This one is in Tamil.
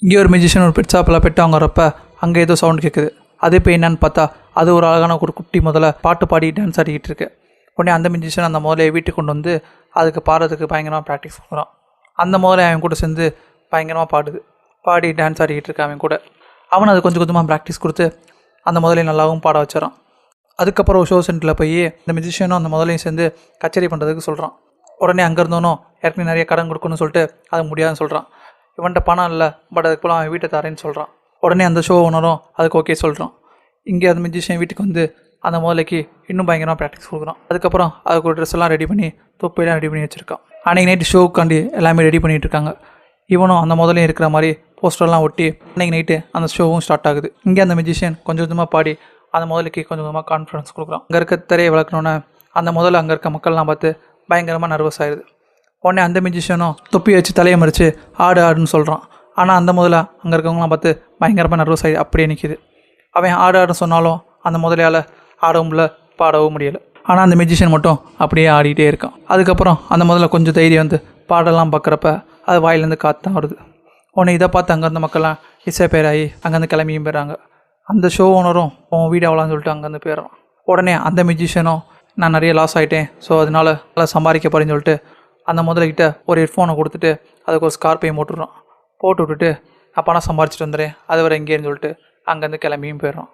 இங்கே ஒரு மியூசிஷியன் ஒரு பெட் ஷாப்பில் பெட்டு வாங்குறப்ப அங்கே ஏதோ சவுண்ட் கேட்குது. அது இப்போ என்னன்னு பார்த்தா அது ஒரு அழகான ஒரு குட்டி முதல்ல பாட்டு பாடி டான்ஸ் ஆடிக்கிட்டு இருக்கு. உடனே அந்த மியூசிஷியன் அந்த முதலையை வீட்டுக்கு கொண்டு வந்து அதுக்கு பாடுறதுக்கு பயங்கரமாக ப்ராக்டிஸ் பண்ணுறான். அந்த முதலை அவன் கூட சேர்ந்து பயங்கரமாக பாடி டான்ஸ் ஆடிக்கிட்டு இருக்கான் அவன் கூட. அவன் அது கொஞ்சம் கொஞ்சமாக ப்ராக்டிஸ் கொடுத்து அந்த முதலையை நல்லாவும் பாட வச்சிடறான். அதுக்கப்புறம் ஷோ சென்டரில் போய் இந்த மியூசிஷியனும் அந்த முதலையும் சேர்ந்து கச்சேரி பண்ணுறதுக்கு சொல்கிறான். உடனே அங்கே இருந்தவனும் ஏற்கனவே நிறைய கடன் கொடுக்கணும்னு சொல்லிட்டு அது முடியாதுன்னு சொல்கிறான். இவன்கிட்ட பணம் இல்லை, பட் அதுக்கு போல அவன் வீட்டை தரேன்னு சொல்கிறான். உடனே அந்த ஷோ ஓனரும் அதுக்கு ஓகே சொல்கிறான். இங்கே அந்த மியூசிஷியன் வீட்டுக்கு வந்து அந்த முதலைக்கு இன்னும் பயங்கரமாக ப்ராக்டிஸ் கொடுக்குறான். அதுக்கப்புறம் அதுக்கு ஒரு ட்ரெஸ் எல்லாம் ரெடி பண்ணி தொப்பையெல்லாம் ரெடி பண்ணி வச்சுருக்கான். அன்றைக்கி நைட்டு ஷோவுக்காண்டி எல்லாமே ரெடி பண்ணிகிட்டு இருக்காங்க. இவனும் அந்த முதலையும் இருக்கிற மாதிரி போஸ்டர்லாம் ஒட்டி அன்றைக்கி நைட்டு அந்த ஷோவும் ஸ்டார்ட் ஆகுது. இங்கே அந்த மியூசிஷியன் கொஞ்சம் கொஞ்சமாக பாடி அந்த முதலுக்கு கொஞ்சம் கொஞ்சமாக கான்ஃபிடன்ஸ் கொடுக்குறான். அங்கே இருக்க திரையை விளக்கணுன்னே அந்த முதல்ல அங்கே இருக்க மக்கள்லாம் பார்த்து பயங்கரமாக நர்வஸ் ஆயிடுது. உடனே அந்த மியூசிஷியனும் தொப்பி வச்சு தலையை மறித்து ஆடுன்னு சொல்கிறான். ஆனால் அந்த முதல்ல அங்கே இருக்கவங்களாம் பார்த்து பயங்கரமாக நர்வஸ் ஆகி அப்படியே நிற்கிது. அவன் ஆடுன்னு சொன்னாலும் அந்த முதலையால் ஆடவும் இல்லை, பாடவும் முடியலை. ஆனால் அந்த மியூசிஷியன் மட்டும் அப்படியே ஆடிக்கிட்டே இருக்கான். அதுக்கப்புறம் அந்த முதல்ல கொஞ்சம் தைரியம் வந்து பாடலாம் பார்க்குறப்ப அது வாயிலேருந்து காற்று தான் வருது. உடனே இதை பார்த்து அங்கேருந்து மக்கள்லாம் இசை பேராகி அங்கேருந்து கிளம்பியும் போயிடுறாங்க. அந்த ஷோ ஓனரும் உன் வீடு அவ்வளோன்னு சொல்லிட்டு அங்கேருந்து போயிடுறான். உடனே அந்த மியூசிஷியனும் நான் நிறைய லாஸ் ஆகிட்டேன், ஸோ அதனால் நல்லா சம்பாதிக்க போகிறேன்னு சொல்லிட்டு அந்த முதல்கிட்ட ஒரு ஹெட்ஃபோனை கொடுத்துட்டு அதுக்கு ஒரு ஸ்கார்பையும் போட்டு விட்டுட்டு நான் பணம் சம்பாரிச்சிட்டு வந்துடுறேன், அது வரை எங்கேன்னு சொல்லிட்டு அங்கேருந்து கிளம்பியும் போயிடுறான்.